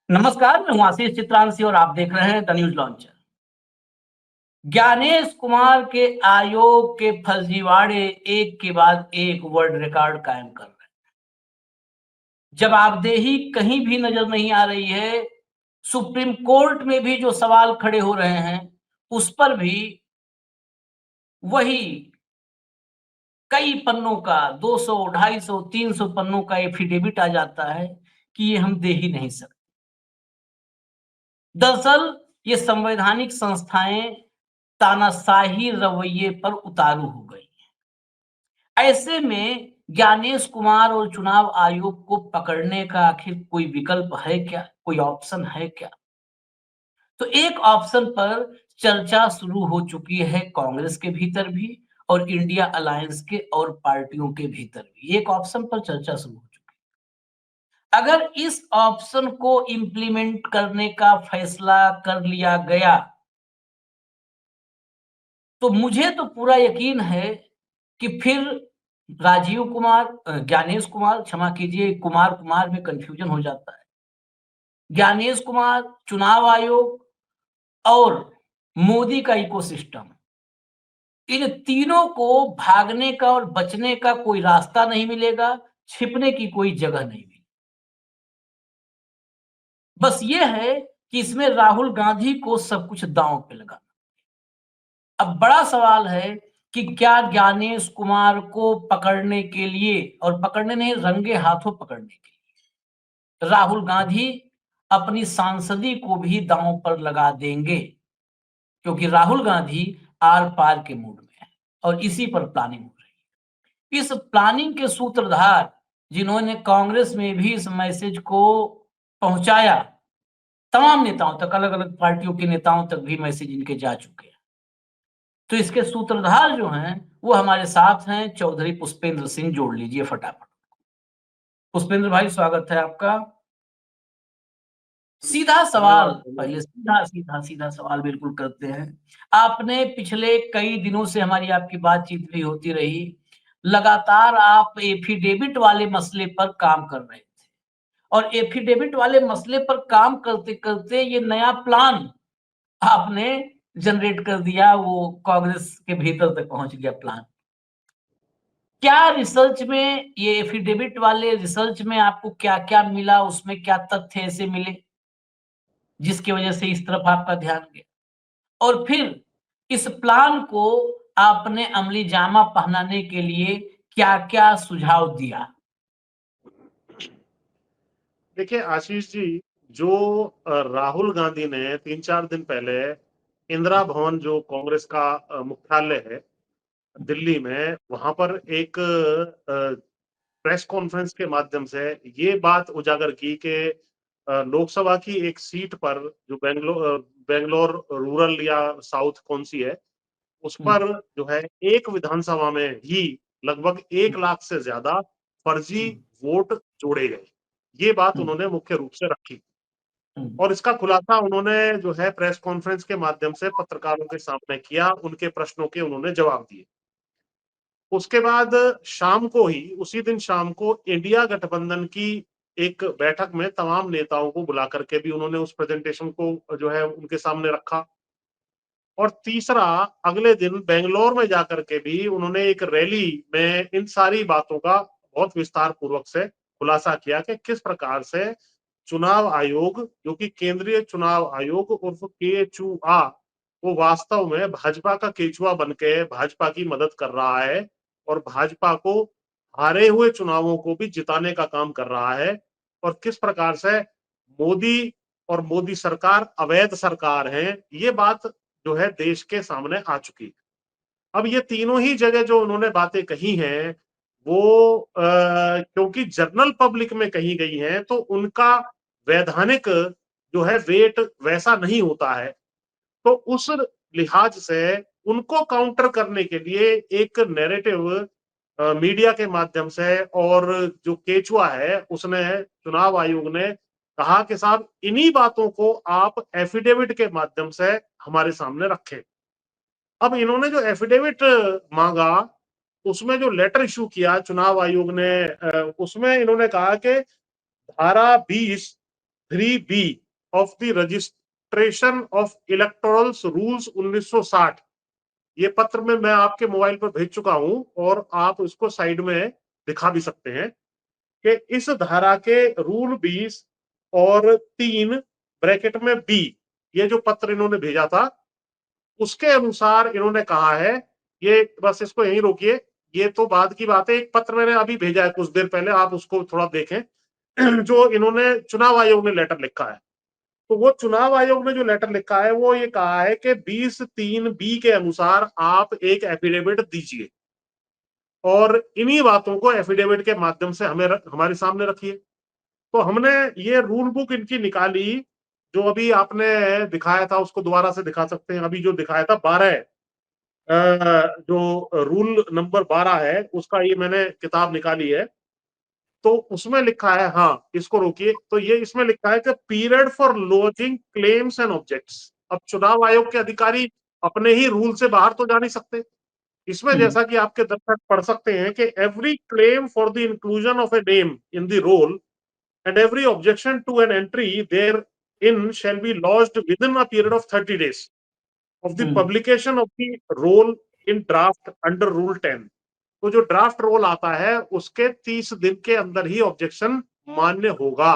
नमस्कार, मैं हूं आशीष चित्रांशी और आप देख रहे हैं the news launcher. Gyanesh Kumar के आयोग के फर्जीवाड़े एक के बाद एक वर्ल्ड रिकॉर्ड कायम कर रहे हैं। जवाबदेही कहीं भी नजर नहीं आ रही है। सुप्रीम कोर्ट में भी जो सवाल खड़े हो रहे हैं, उस पर भी वही कई पन्नों का 200, 250, 300 पन्नों का एफिडेविट आ जाता है कि ये हम दे ही नहीं सकते। दरअसल ये संवैधानिक संस्थाएं तानाशाही रवैये पर उतारू हो गई। ऐसे में ज्ञानेश कुमार और चुनाव आयोग को पकड़ने का आखिर कोई विकल्प है क्या? कोई ऑप्शन है क्या? तो एक ऑप्शन पर चर्चा शुरू हो चुकी है कांग्रेस के भीतर भी और इंडिया अलायंस के और पार्टियों के भीतर भी। एक ऑप्शन पर चर्चा शुरू हो चुकी है। अगर इस ऑप्शन को इंप्लीमेंट करने का फैसला कर लिया गया, तो मुझे तो पूरा यकीन है कि फिर राजीव कुमार ज्ञानेश कुमार, क्षमा कीजिए, कुमार कुमार में कन्फ्यूजन हो जाता है। ज्ञानेश कुमार, चुनाव आयोग और मोदी का इकोसिस्टम, इन तीनों को भागने का और बचने का कोई रास्ता नहीं मिलेगा, छिपने की कोई जगह नहीं मिलेगी। बस ये है कि इसमें राहुल गांधी को सब कुछ दांव पे लगाना। अब बड़ा सवाल है कि क्या ज्ञानेश कुमार को पकड़ने के लिए, और पकड़ने नहीं, रंगे हाथों पकड़ने के लिए राहुल गांधी अपनी सांसदी को भी दांव पर लगा देंगे, क्योंकि राहुल गांधी आर पार के मूड में है और इसी पर प्लानिंग हो रही है। इस प्लानिंग के सूत्रधार, जिन्होंने कांग्रेस में भी इस मैसेज को पहुंचाया, तमाम नेताओं तक, अलग अलग पार्टियों के नेताओं तक भी मैसेज इनके जा चुके हैं। तो इसके सूत्रधार जो हैं वो हमारे साथ हैं, चौधरी पुष्पेंद्र सिंह। जोड़ लीजिए फटाफट। पुष्पेंद्र भाई, स्वागत है आपका। सीधा सवाल, धन्यवाद धन्यवाद। पहले सीधा सीधा सीधा सवाल बिल्कुल करते हैं। आपने पिछले कई दिनों से, हमारी आपकी बातचीत भी होती रही, लगातार आप एफिडेविट वाले मसले पर काम कर रहे थे और एफिडेविट वाले मसले पर काम करते करते ये नया प्लान आपने जनरेट कर दिया, वो कांग्रेस के भीतर तक पहुंच गया प्लान। क्या रिसर्च में, ये एफिडेविट वाले रिसर्च में आपको क्या क्या मिला? उसमें क्या तथ्य ऐसे मिले जिसकी वजह से इस तरफ आपका ध्यान गया? और फिर इस प्लान को आपने अमली जामा पहनाने के लिए क्या क्या सुझाव दिया? देखिए आशीष जी, जो राहुल गांधी ने 3-4 दिन पहले इंदिरा भवन, जो कांग्रेस का मुख्यालय है दिल्ली में, वहां पर एक प्रेस कॉन्फ्रेंस के माध्यम से ये बात उजागर की कि लोकसभा की एक सीट पर, जो बेंगलोर रूरल या साउथ कौन सी है, उस हम्म, पर जो है एक विधानसभा में ही लगभग 1 लाख से ज्यादा फर्जी हम्म, वोट जोड़े गए। ये बात हम्म, उन्होंने मुख्य रूप से रखी हम्म, और इसका खुलासा उन्होंने जो है प्रेस कॉन्फ्रेंस के माध्यम से पत्रकारों के सामने किया, उनके प्रश्नों के उन्होंने जवाब दिए। उसके बाद शाम को ही, उसी दिन शाम को, इंडिया गठबंधन की एक बैठक में तमाम नेताओं को बुला करके भी उन्होंने उस प्रेजेंटेशन को जो है उनके सामने रखा। और तीसरा, अगले दिन बेंगलोर में जाकर के भी उन्होंने एक रैली में इन सारी बातों का बहुत विस्तार पूर्वक से खुलासा किया कि किस प्रकार से चुनाव आयोग, जो कि केंद्रीय चुनाव आयोग उर्फ केचुआ, वो वास्तव में भाजपा का केचुआ बनके भाजपा की मदद कर रहा है और भाजपा को हारे हुए चुनावों को भी जिताने का काम कर रहा है। और किस प्रकार से मोदी और मोदी सरकार अवैध सरकार है, ये बात जो है देश के सामने आ चुकी। अब ये तीनों ही जगह जो उन्होंने बातें कही हैं, वो क्योंकि जनरल पब्लिक में कही गई हैं, तो उनका वैधानिक जो है वेट वैसा नहीं होता है। तो उस लिहाज से उनको काउंटर करने के लिए एक नैरेटिव मीडिया के माध्यम से, और जो केचुआ है उसने, चुनाव आयोग ने कहा कि साहब इन्हीं बातों को आप एफिडेविट के माध्यम से हमारे सामने रखें। अब इन्होंने जो एफिडेविट मांगा, उसमें जो लेटर इशू किया चुनाव आयोग ने, उसमें इन्होंने कहा कि धारा 20 3B of the registration of electorals rules 1960। ये पत्र में मैं आपके मोबाइल पर भेज चुका हूं और आप उसको साइड में दिखा भी सकते हैं कि इस धारा के रूल 20 और 3 ब्रैकेट में बी, ये जो पत्र इन्होंने भेजा था उसके अनुसार इन्होंने कहा है, ये बस इसको यहीं रोकिए, ये तो बाद की बात है। एक पत्र मैंने अभी भेजा है कुछ देर पहले, आप उसको थोड़ा देखें जो इन्होंने चुनाव आयोग ने लेटर लिखा है। तो वो चुनाव आयोग ने जो लेटर लिखा है वो ये कहा है कि 20(3)B के अनुसार आप एक एफिडेविट दीजिए और इन्हीं बातों को एफिडेविट के माध्यम से हमें हमारे सामने रखिए। तो हमने ये रूल बुक इनकी निकाली, जो अभी आपने दिखाया था उसको दोबारा से दिखा सकते हैं। अभी जो दिखाया था 12 जो रूल नंबर 12 है उसका ये मैंने किताब निकाली है। तो उसमें लिखा है, हाँ इसको रोकिए, तो ये इसमें लिखा है कि period for lodging claims and objects. अब चुनाव आयोग के अधिकारी अपने ही रूल से बाहर तो जा नहीं सकते। इसमें जैसा कि आपके दर्शक पढ़ सकते हैं कि every claim for the inclusion of a name in the roll and every objection to an entry therein shall be lodged within a period of 30 days of the publication of the roll in draft under rule 10। तो जो draft role आता है उसके 30 दिन के अंदर ही objection मान्य होगा।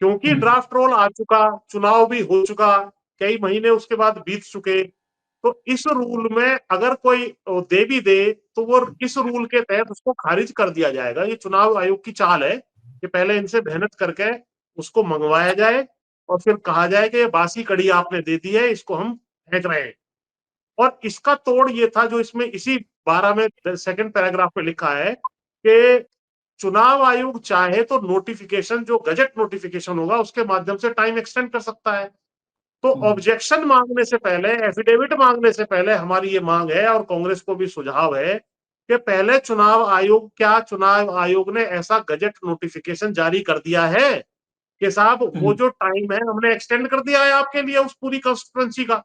क्योंकि ड्राफ्ट रोल आ चुका, चुनाव भी हो चुका, कई महीने उसके बाद बीत चुके, तो इस रूल में अगर कोई दे भी दे तो वो इस रूल के तहत उसको खारिज कर दिया जाएगा। ये चुनाव आयोग की चाल है कि पहले इनसे मेहनत करके उसको मंगवाया जाए और फिर कहा जाए कि ये बासी कड़ी आपने दे दी है, इसको हम फेंक रहे हैं। और इसका तोड़ ये था जो इसमें इसी 12 में सेकंड पैराग्राफ में लिखा है कि चुनाव आयोग चाहे तो नोटिफिकेशन, जो गजट नोटिफिकेशन होगा उसके माध्यम से टाइम एक्सटेंड कर सकता है। तो ऑब्जेक्शन मांगने से पहले, एफिडेविट मांगने से पहले हमारी ये मांग है और कांग्रेस को भी सुझाव है कि पहले चुनाव आयोग, क्या चुनाव आयोग ने ऐसा गजट नोटिफिकेशन जारी कर दिया है कि साहब वो जो टाइम है हमने एक्सटेंड कर दिया है आपके लिए उस पूरी कॉन्स्टिट्यूएंसी का।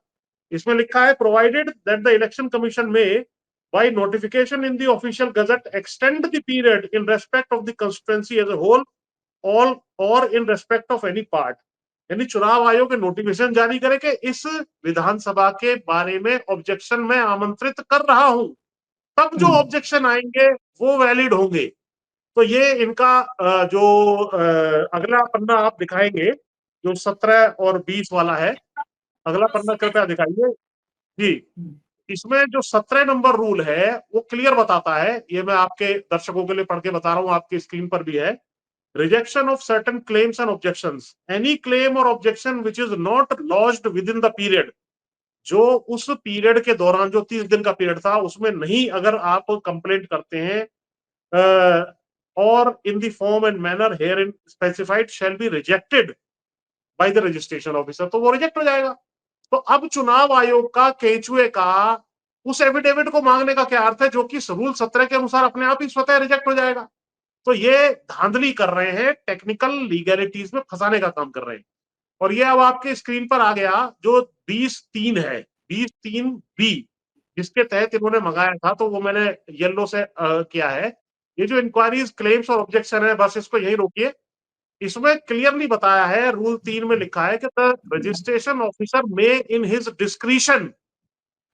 इसमें लिखा है provided that the election commission में by notification in the official gazette extend the period in respect of the constituency as a whole all or in respect of any part। यानी चुनाव आयोग नोटिफिकेशन जारी करे कि इस विधानसभा के बारे में ऑब्जेक्शन में आमंत्रित कर रहा हूं, तब जो ऑब्जेक्शन आएंगे वो वैलिड होंगे। तो ये इनका जो अगला पन्ना आप दिखाएंगे जो 17 और 20 वाला है, अगला पन्ना कृपया दिखाइए जी। इसमें जो 17 नंबर रूल है वो क्लियर बताता है, ये मैं आपके दर्शकों के लिए पढ़ के बता रहा हूं, आपकी स्क्रीन पर भी है। Rejection of certain claims and objections, any claim और objection which is not lodged within the period, जो उस पीरियड के दौरान, जो 30 दिन का पीरियड था उसमें नहीं अगर आप कंप्लेंट करते हैं और in the form and manner here in specified shall be rejected by the registration officer, तो वो रिजेक्ट हो जाएगा। तो अब चुनाव आयोग का केंचुए का उस एफिडेविट को मांगने का क्या अर्थ है जो कि रूल 17 के अनुसार अपने आप ही स्वतः रिजेक्ट हो जाएगा। तो ये धांधली कर रहे हैं, टेक्निकल लीगैलिटीज में फंसाने का काम कर रहे हैं। और ये अब आपके स्क्रीन पर आ गया जो 20(3) है, 20(3)B, जिसके तहत इन्होंने मंगाया था, तो वो मैंने येलो से किया है। ये जो इंक्वायरीज, क्लेम्स और ऑब्जेक्शन है, बस इसको यही रोकिए। इसमें क्लियरली बताया है, रूल 3 में लिखा है कि the registration officer may in his discretion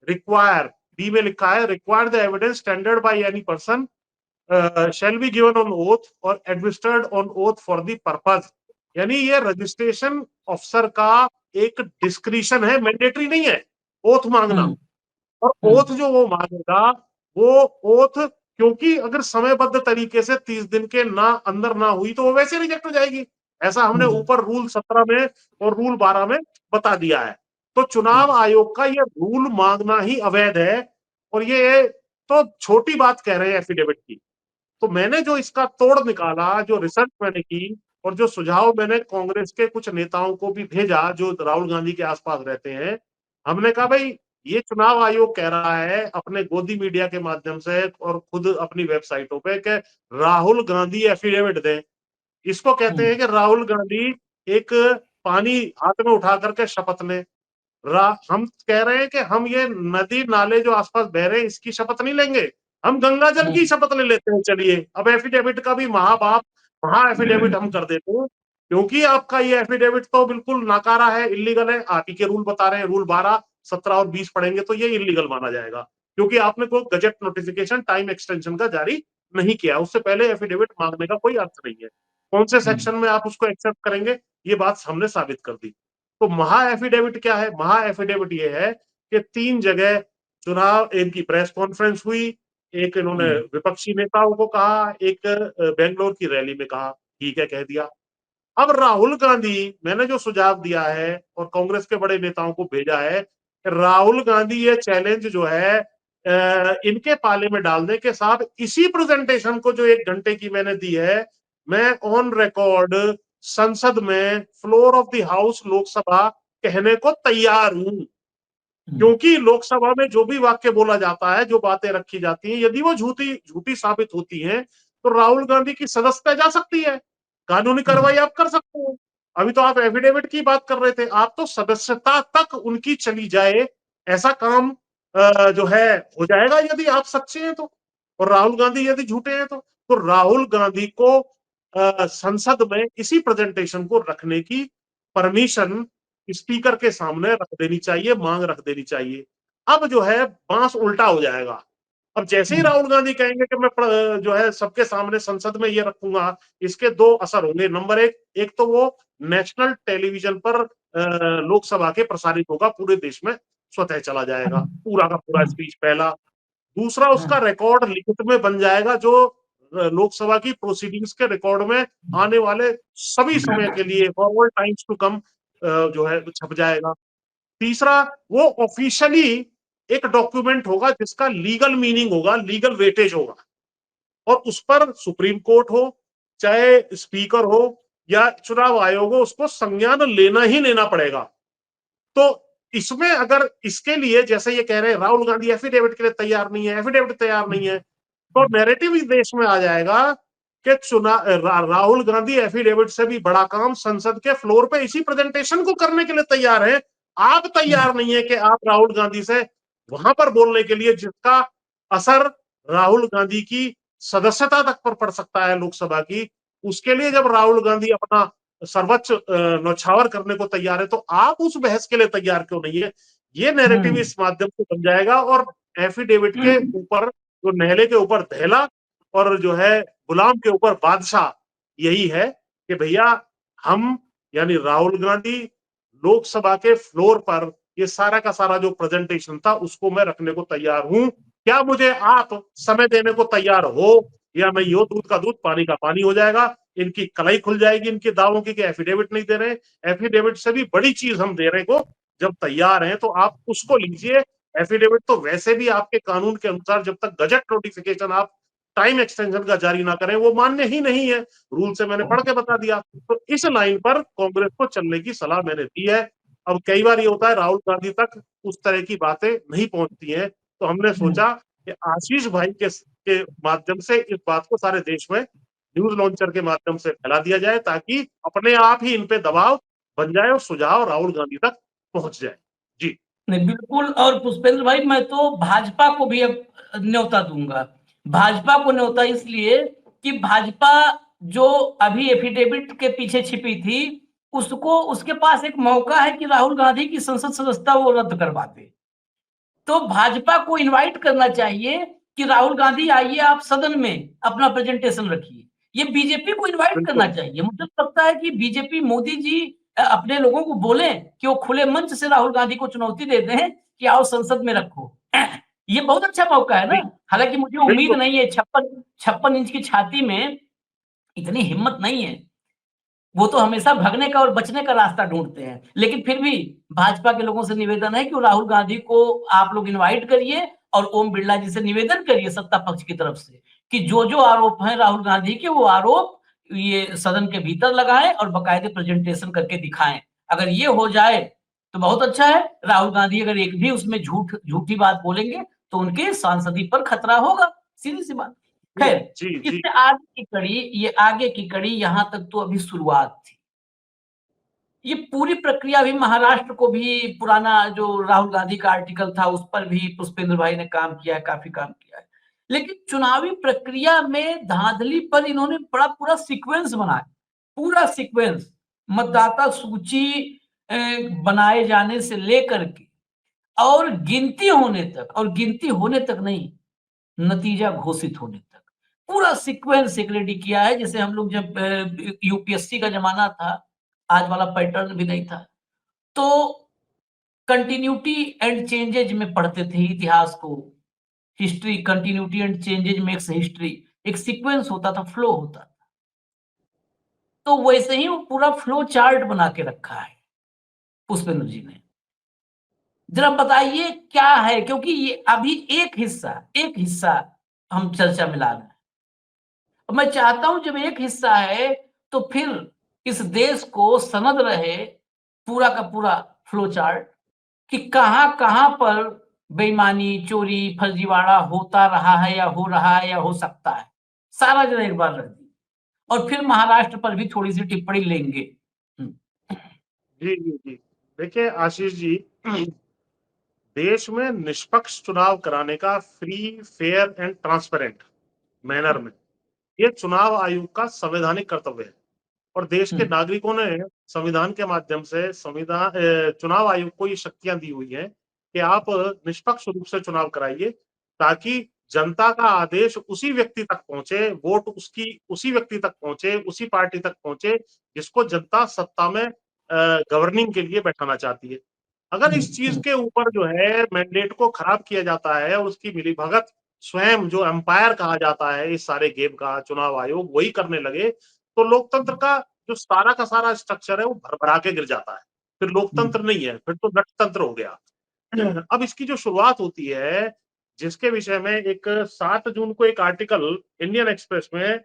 require, B में लिखा है require the evidence standard by any person shall be given on oath और administered on oath for the purpose. यानी ये रजिस्ट्रेशन अफसर का एक डिस्क्रिशन है, मैंडेटरी नहीं है ओथ मांगना। और ओथ जो वो मांगेगा वो ओथ, क्योंकि अगर समयबद्ध तरीके से 30 दिन के ना अंदर ना हुई तो वो वैसे रिजेक्ट हो जाएगी। ऐसा हमने ऊपर रूल 17 में और रूल 12 में बता दिया है। तो चुनाव आयोग का ये रूल मांगना ही अवैध है। और ये तो छोटी बात कह रहे हैं एफिडेविट की। तो मैंने जो इसका तोड़ निकाला, जो रिसर्च मैंने की और जो सुझाव मैंने कांग्रेस के कुछ नेताओं को भी भेजा जो राहुल गांधी के आसपास रहते हैं, हमने कहा भाई ये चुनाव आयोग कह रहा है अपने गोदी मीडिया के माध्यम से और खुद अपनी वेबसाइटों पे कि राहुल गांधी एफिडेविट दें। इसको कहते हैं कि राहुल गांधी एक पानी हाथ में उठा करके शपथ लें। हम कह रहे हैं कि हम ये नदी नाले जो आसपास बह रहे हैं इसकी शपथ नहीं लेंगे, हम गंगा जल की शपथ ले लेते हैं। चलिए अब एफिडेविट का भी महाबाप महा एफिडेविट हम कर देते हैं क्योंकि आपका ये एफिडेविट तो बिल्कुल नाकारा है, इलीगल है। आप ही के रूल बता रहे हैं, रूल 12, 17 और 20 पढ़ेंगे तो ये इलीगल माना जाएगा, क्योंकि आपने कोई गजट नोटिफिकेशन टाइम एक्सटेंशन का जारी नहीं किया, उससे पहले एफिडेविट मांगने का कोई अर्थ नहीं है। कौन से सेक्शन में आप उसको एक्सेप्ट करेंगे, ये बात हमने साबित कर दी। तो महा एफिडेविट क्या है? महा एफिडेविट ये है कि 3 जगह चुनाव, इनकी प्रेस कॉन्फ्रेंस हुई, एक इन्होंने विपक्षी नेताओं को कहा, एक बेंगलोर की रैली में कहा, ठीक है, कह दिया। अब राहुल गांधी, मैंने जो सुझाव दिया है और कांग्रेस के बड़े नेताओं को भेजा है, राहुल गांधी ये चैलेंज जो है इनके पाले में डाल दे के साथ इसी प्रेजेंटेशन को जो 1 घंटे की मैंने दी है, मैं ऑन रिकॉर्ड संसद में floor of the house Lok Sabha कहने को तैयार हूं। क्योंकि लोकसभा में जो भी वाक्य बोला जाता है, जो बातें रखी जाती हैं, यदि वो झूठी साबित होती हैं, तो राहुल गांधी की सदस्यता जा सकती है, कानूनी कार्रवाई आप कर सकते हो। अभी तो आप एफिडेविट की बात कर रहे थे, आप तो सदस्यता तक उनकी चली जाए, ऐसा काम जो है हो जाएगा यदि आप सच्चे हैं तो, और राहुल गांधी यदि झूठे हैं तो राहुल गांधी को संसद में इसी प्रेजेंटेशन को रखने की परमिशन स्पीकर के सामने रख देनी चाहिए, मांग रख देनी चाहिए। अब जो है बांस उल्टा हो जाएगा। अब जैसे ही राहुल गांधी कहेंगे कि मैं जो है सबके सामने संसद में ये रखूंगा, इसके 2 असर होंगे। नंबर एक तो वो नेशनल टेलीविजन पर लोकसभा के प्रसारित होगा, पूरे देश में स्वतः चला जाएगा पूरा का पूरा स्पीच, पहला। दूसरा, उसका रिकॉर्ड लिखित में बन जाएगा, जो लोकसभा की प्रोसीडिंग्स के रिकॉर्ड में आने वाले सभी समय के लिए for all times to come जो है छप जाएगा। तीसरा, वो ऑफिशियली एक डॉक्यूमेंट होगा जिसका लीगल मीनिंग होगा, लीगल वेटेज होगा, और उस पर सुप्रीम कोर्ट हो, चाहे स्पीकर हो या चुनाव आयोग हो, उसको संज्ञान लेना ही लेना पड़ेगा। तो इसमें अगर इसके लिए, जैसे ये कह रहे हैं राहुल गांधी एफिडेविट के लिए तैयार नहीं है, एफिडेविट तैयार नहीं है, तो नैरेटिव इस देश में आ जाएगा कि राहुल गांधी एफिडेविट से भी बड़ा काम संसद के फ्लोर पे इसी प्रेजेंटेशन को करने के लिए तैयार है। आप तैयार नहीं है कि आप राहुल गांधी से वहां पर बोलने के लिए जिसका असर राहुल गांधी की सदस्यता तक पर पड़ सकता है लोकसभा की, उसके लिए जब राहुल गांधी अपना सर्वोच्च नौछावर करने को तैयार है, तो आप उस बहस के लिए तैयार क्यों नहीं है? ये नैरेटिव इस माध्यम से बन जाएगा, और एफिडेविट के ऊपर, जो नहले के ऊपर दहला और जो है गुलाम के ऊपर बादशाह, यही है कि भैया हम, यानी राहुल गांधी, लोकसभा के फ्लोर पर ये सारा का सारा जो प्रेजेंटेशन था उसको मैं रखने को तैयार हूं। क्या मुझे आप समय देने को तैयार हो, या मैं यो दूध का दूध पानी का पानी हो जाएगा, इनकी कलाई खुल जाएगी इनके दावों की कि एफिडेविट नहीं दे रहे। एफिडेविट से भी बड़ी चीज हम देने को जब तैयार हैं तो आप उसको लीजिए। एफिडेविट तो वैसे भी आपके कानून के अनुसार जब तक गजट नोटिफिकेशन आप टाइम एक्सटेंशन का जारी ना करें, वो मान्य ही नहीं है। रूल से मैंने पढ़ के बता दिया। तो इस लाइन पर कांग्रेस को चलने की सलाह मैंने दी है। अब कई बार ये होता है राहुल गांधी तक उस तरह की बातें नहीं पहुंचती हैं, तो हमने सोचा कि आशीष भाई के माध्यम से इस बात को सारे देश में न्यूज लॉन्चर के माध्यम से फैला दिया जाए, ताकि अपने आप ही इन पे दबाव बन जाए और सुझाव राहुल गांधी तक पहुंच जाए। जी नहीं, बिल्कुल। और पुष्पेंद्र भाई, मैं तो भाजपा को भी अब न्योता दूंगा। भाजपा को न्योता इसलिए कि भाजपा जो अभी एफिडेविट के पीछे छिपी थी, उसको, उसके पास एक मौका है कि राहुल गांधी की संसद सदस्यता वो रद्द करवा दे। तो भाजपा को इनवाइट करना चाहिए कि राहुल गांधी आइए, आप सदन में अपना प्रेजेंटेशन रखिए। ये बीजेपी को इनवाइट करना बिल्कुल चाहिए। मुझे लगता है कि बीजेपी, मोदी जी अपने लोगों को बोले कि वो खुले मंच से राहुल गांधी को चुनौती देते हैं कि आओ संसद में रखो। ये बहुत अच्छा मौका है जी ना। हालांकि मुझे उम्मीद बिल्कुल नहीं है, 56 इंच की छाती में इतनी हिम्मत नहीं है। वो तो हमेशा भगने का और बचने का रास्ता ढूंढते हैं। लेकिन फिर भी भाजपा के लोगों से निवेदन है कि राहुल गांधी को आप लोग इनवाइट करिए, और ओम बिरला जी से निवेदन करिए सत्ता पक्ष की तरफ से कि जो जो आरोप हैं राहुल गांधी के, वो आरोप ये सदन के भीतर लगाएं और बाकायदे प्रेजेंटेशन करके दिखाएं। अगर ये हो जाए तो बहुत अच्छा है। राहुल गांधी अगर एक भी उसमें झूठी बात बोलेंगे तो उनके सांसदी पर खतरा होगा, सीधी सी बात। जी खैर, जी जी इससे आगे की कड़ी यहां तक तो अभी शुरुआत थी। ये पूरी प्रक्रिया भी, महाराष्ट्र को भी पुराना जो राहुल गांधी का आर्टिकल था उस पर भी पुष्पेंद्र भाई ने काम किया है, काफी काम किया है। लेकिन चुनावी प्रक्रिया में धांधली पर इन्होंने बड़ा पूरा सीक्वेंस बनाया, पूरा सीक्वेंस। मतदाता सूची बनाए जाने से लेकर के और गिनती होने तक, और गिनती होने तक नहीं, नतीजा घोषित होने तक पूरा सीक्वेंस एक रेडी किया है। जैसे हम लोग जब यूपीएससी का जमाना था, आज वाला पैटर्न भी नहीं था, तो कंटिन्यूटी एंड चेंजेज में पढ़ते थे इतिहास को, history, continuity and changes makes history, एक सीक्वेंस होता था, फ्लो होता था। तो वैसे ही वो पूरा फ्लो चार्ट बना के रखा है पुष्पेंद्र जी ने। जरा बताइए क्या है, क्योंकि ये अभी एक हिस्सा हम चर्चा में ला रहे हैं। मैं चाहता हूं जब एक हिस्सा है तो फिर इस देश को सनद रहे पूरा का पूरा फ्लो चार्ट कि कहां कहां पर बेईमानी, चोरी, फर्जीवाड़ा होता रहा है या हो रहा है या हो सकता है, सारा जरा एक बार रख दी, और फिर महाराष्ट्र पर भी थोड़ी सी टिप्पणी लेंगे। जी जी जी, देखिए आशीष जी, देश में निष्पक्ष चुनाव कराने का free, fair and transparent manner में ये चुनाव आयोग का संवैधानिक कर्तव्य है। और देश के नागरिकों ने संविधान के माध्यम से चुनाव आयोग को ये शक्तियां दी हुई हैं कि आप निष्पक्ष रूप से चुनाव कराइए, ताकि जनता का आदेश उसी व्यक्ति तक पहुंचे, वोट उसकी उसी व्यक्ति तक पहुंचे, उसी पार्टी तक पहुंचे जिसको जनता सत्ता में गवर्निंग के लिए बैठाना चाहती है। अगर इस चीज के ऊपर जो है मैंडेट को खराब किया जाता है और उसकी मिलीभगत स्वयं जो एम्पायर कहा जाता है इस सारे गेम का चुनाव आयोग वही करने लगे, तो लोकतंत्र का जो सारा का सारा स्ट्रक्चर है वो भरभरा के गिर जाता है। फिर लोकतंत्र नहीं है, फिर तो गणतंत्र हो गया। अब इसकी जो शुरुआत होती है, जिसके विषय में एक 7 जून को एक आर्टिकल इंडियन एक्सप्रेस में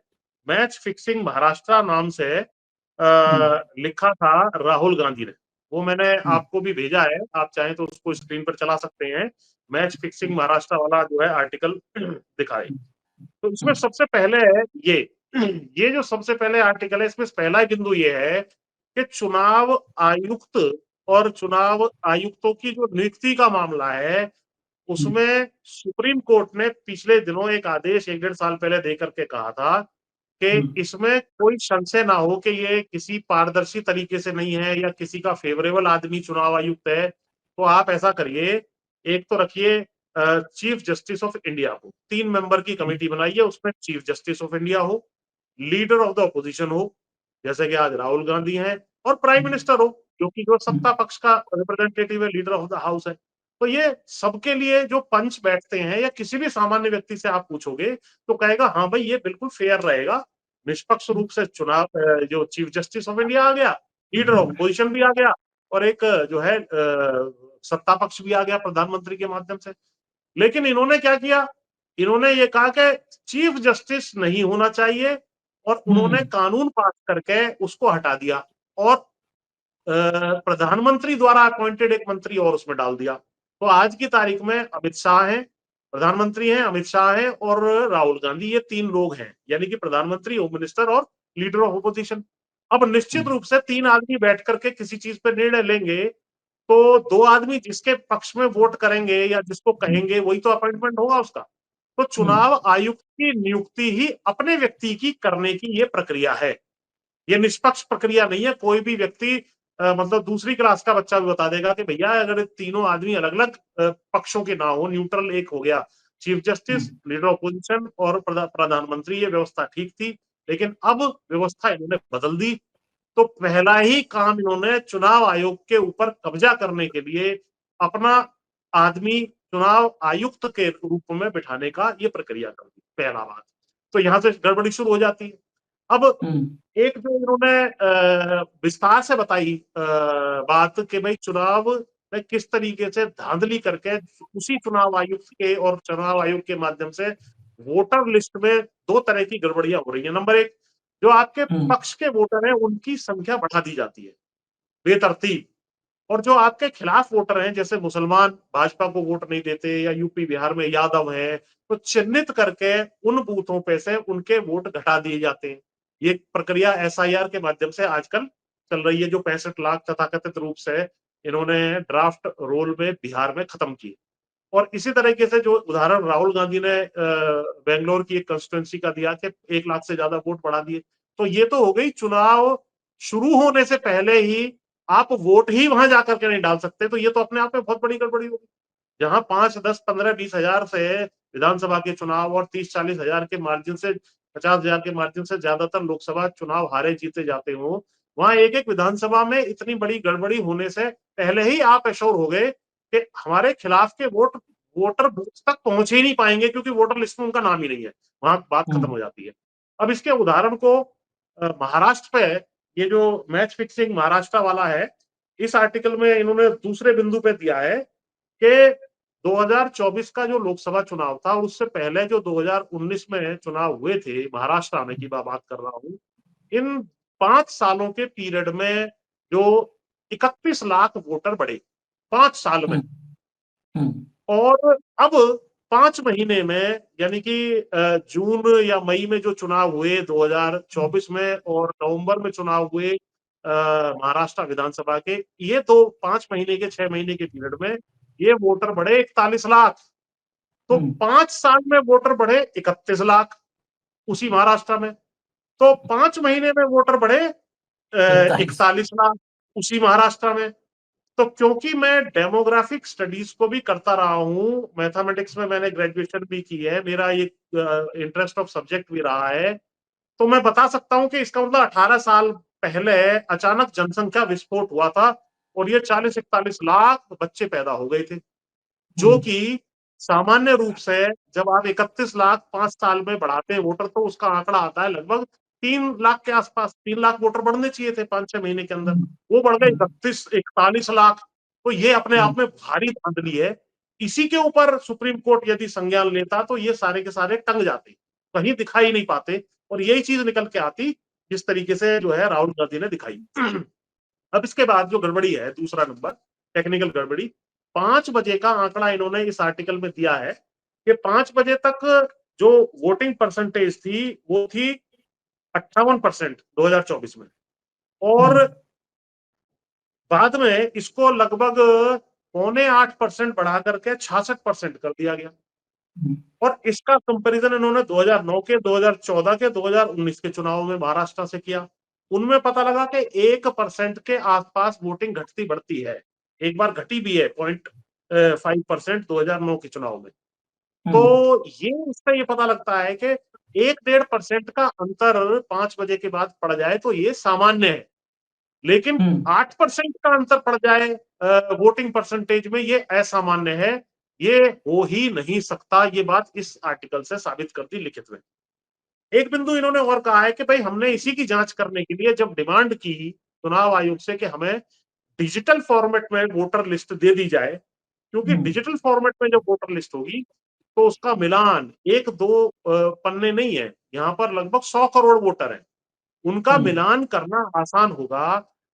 मैच फिक्सिंग महाराष्ट्र नाम से लिखा था राहुल गांधी ने। वो मैंने आपको भी भेजा है, आप चाहें तो उसको स्क्रीन पर चला सकते हैं। मैच फिक्सिंग महाराष्ट्र वाला जो है आर्टिकल दिखाए, तो इसमें सबसे पहले ये ये जो सबसे पहले आर्टिकल है, इसमें पहला बिंदु ये है कि चुनाव आयुक्त और चुनाव आयुक्तों की जो नियुक्ति का मामला है, उसमें सुप्रीम कोर्ट ने पिछले दिनों एक आदेश 1-1.5 साल पहले देकर के कहा था कि इसमें कोई संशय ना हो कि ये किसी पारदर्शी तरीके से नहीं है या किसी का फेवरेबल आदमी चुनाव आयुक्त है, तो आप ऐसा करिए, एक तो रखिए चीफ जस्टिस ऑफ इंडिया को, 3 मेंबर की कमेटी बनाइए, उसमें चीफ जस्टिस ऑफ इंडिया हो, लीडर ऑफ द ऑपोजिशन हो, जैसे कि आज राहुल गांधी हैं, और प्राइम मिनिस्टर हो, क्योंकि जो सत्ता पक्ष का रिप्रेजेंटेटिव है, लीडर ऑफ द हाउस है। तो ये सबके लिए जो पंच बैठते हैं, या किसी भी सामान्य व्यक्ति से आप पूछोगे तो कहेगा हाँ भाई ये बिल्कुल फेयर रहेगा, निष्पक्ष रूप से चुनाव, जो चीफ जस्टिस ऑफ इंडिया आ गया, लीडर ऑफ अपोजिशन भी आ गया, और एक जो है सत्ता पक्ष भी आ गया प्रधानमंत्री के माध्यम से। लेकिन इन्होंने क्या किया, इन्होंने ये कहा कि चीफ जस्टिस नहीं होना चाहिए, और उन्होंने कानून पास करके उसको हटा दिया, और प्रधानमंत्री द्वारा अपॉइंटेड एक मंत्री और उसमें डाल दिया। तो आज की तारीख में अमित शाह हैं, प्रधानमंत्री हैं, अमित शाह हैं और राहुल गांधी, ये 3 लोग हैं, यानी कि प्रधानमंत्री, होम मिनिस्टर और लीडर ऑफ अपोजिशन। अब निश्चित रूप से 3 आदमी बैठ करके किसी चीज पे निर्णय लेंगे, तो 2 आदमी जिसके पक्ष में वोट करेंगे या जिसको कहेंगे वही तो अपॉइंटमेंट होगा उसका। तो चुनाव आयुक्त की नियुक्ति ही अपने व्यक्ति की करने की ये प्रक्रिया है, ये निष्पक्ष प्रक्रिया नहीं है। कोई भी व्यक्ति मतलब दूसरी क्लास का बच्चा भी बता देगा कि भैया अगर तीनों आदमी अलग अलग पक्षों के ना हो, न्यूट्रल एक हो गया, चीफ जस्टिस, लीडर ऑपोजिशन और प्रधानमंत्री, ये व्यवस्था ठीक थी। लेकिन अब व्यवस्था इन्होंने बदल दी, तो पहला ही काम इन्होंने चुनाव आयोग के ऊपर कब्जा करने के लिए अपना आदमी चुनाव आयुक्त के रूप में बिठाने का ये प्रक्रिया कर दी, पहला बात। तो यहां से गड़बड़ी शुरू हो जाती है। अब एक जो इन्होंने विस्तार से बताई बात कि भाई चुनाव में किस तरीके से धांधली करके उसी चुनाव आयुक्त के और चुनाव आयोग के माध्यम से वोटर लिस्ट में 2 तरह की गड़बड़ियां हो रही है। नंबर 1, जो आपके पक्ष के वोटर हैं उनकी संख्या बढ़ा दी जाती है बेतरतीब, और जो आपके खिलाफ वोटर हैं, जैसे मुसलमान भाजपा को वोट नहीं देते, या यूपी बिहार में यादव हैं, तो चिन्हित करके उन बूथों पे से उनके वोट घटा दिए जाते हैं। ये प्रक्रिया एसआईआर के माध्यम से आजकल चल रही है, जो 65 लाख तथाकथित रूप से इन्होंने ड्राफ्ट रोल में बिहार में खत्म की। और इसी तरीके से जो उदाहरण राहुल गांधी ने बेंगलोर की एक कंस्टिट्यूंसी का दिया कि 1 लाख से ज्यादा वोट बढ़ा दिए। तो ये तो हो गई चुनाव शुरू होने से पहले ही आप वोट ही वहां जाकर के नहीं डाल सकते, तो ये तो अपने आप में बहुत बड़ी गड़बड़ी होगी। जहां 5, 10, 15, 20 हजार से विधानसभा के चुनाव और 30-40 हजार के मार्जिन से, 50 हजार के मार्जिन से ज्यादातर लोकसभा चुनाव हारे जीते जाते हो, वहां एक एक विधानसभा में इतनी बड़ी गड़बड़ी होने से पहले ही आप एश्योर हो गए कि हमारे खिलाफ के वोट वोटर बूथ तक पहुंच ही नहीं पाएंगे, क्योंकि वोटर लिस्ट में उनका नाम ही नहीं है। वहां बात खत्म हो जाती है। अब इसके उदाहरण को महाराष्ट्र पे, ये जो मैच फिक्सिंग महाराष्ट्र वाला है, इस आर्टिकल में इन्होंने दूसरे बिंदु पे दिया है कि 2024 का जो लोकसभा चुनाव था और उससे पहले जो 2019 में चुनाव हुए थे, महाराष्ट्र आने की बात कर रहा हूं, इन 5 सालों के पीरियड में जो 31 लाख वोटर बढ़े 5 साल में, और अब 5 महीने में, यानी कि जून या मई में जो चुनाव हुए 2024 में और नवंबर में चुनाव हुए महाराष्ट्र विधानसभा के, ये तो 5 महीने के 6 महीने के पीरियड में ये वोटर बढ़े 41 लाख। तो 5 साल में वोटर बढ़े 31 लाख उसी महाराष्ट्र में। तो 5 महीने में वोटर बढ़े 41 लाख उसी महाराष्ट्र में। तो क्योंकि मैं डेमोग्राफिक स्टडीज को भी करता रहा हूं, मैथमेटिक्स में मैंने ग्रेजुएशन भी की है, मेरा ये इंटरेस्ट ऑफ सब्जेक्ट भी रहा है, तो मैं बता सकता हूं कि इसका मतलब 18 साल पहले अचानक जनसंख्या विस्फोट हुआ था और ये 40-41 लाख बच्चे पैदा हो गए थे, जो कि सामान्य रूप से जब आप 31 लाख 5 साल में बढ़ाते हैं वोटर, तो उसका आंकड़ा आता है लगभग 3 लाख के आसपास। 3 लाख वोटर बढ़ने चाहिए थे 5-6 महीने के अंदर, वो बढ़ गए 41 लाख। तो ये अपने आप में भारी धांधली है। इसी के ऊपर सुप्रीम कोर्ट यदि संज्ञान लेता तो ये सारे के सारे टंग जाते, कहीं दिखाई नहीं पाते, और यही चीज निकल के आती जिस तरीके से जो है राहुल गांधी ने दिखाई। अब इसके बाद जो गड़बड़ी है, दूसरा नंबर टेक्निकल गड़बड़ी, 5 बजे का आंकड़ा इन्होंने इस आर्टिकल में दिया है कि 5 बजे तक जो वोटिंग परसेंटेज थी वो थी 58% 2024 में, और बाद में इसको लगभग 7.25% बढ़ा करके 66% कर दिया गया। और इसका कंपैरिजन इन्होंने 2009 के, 2014 के, 2019 के चुनाव में महाराष्ट्र से किया। उनमें पता लगा कि 1% के आसपास वोटिंग घटती बढ़ती है, एक बार घटी भी है 0.5% 2009 के चुनाव में। तो ये इससे ये पता लगता है कि 1-1.5% का अंतर 5 बजे के बाद पड़ जाए तो ये सामान्य है, लेकिन 8% का अंतर पड़ जाए वोटिंग परसेंटेज में, ये असामान्य है, ये हो ही नहीं सकता। ये बात इस आर्टिकल से साबित कर दी लिखित में। एक बिंदु इन्होंने और कहा है कि भाई हमने इसी की जांच करने के लिए जब डिमांड की चुनाव आयोग से कि हमें डिजिटल फॉर्मेट में वोटर लिस्ट दे दी जाए, क्योंकि डिजिटल फॉर्मेट में जब वोटर लिस्ट होगी तो उसका मिलान 1-2 पन्ने नहीं है, यहाँ पर लगभग 100 करोड़ वोटर है, उनका मिलान करना आसान होगा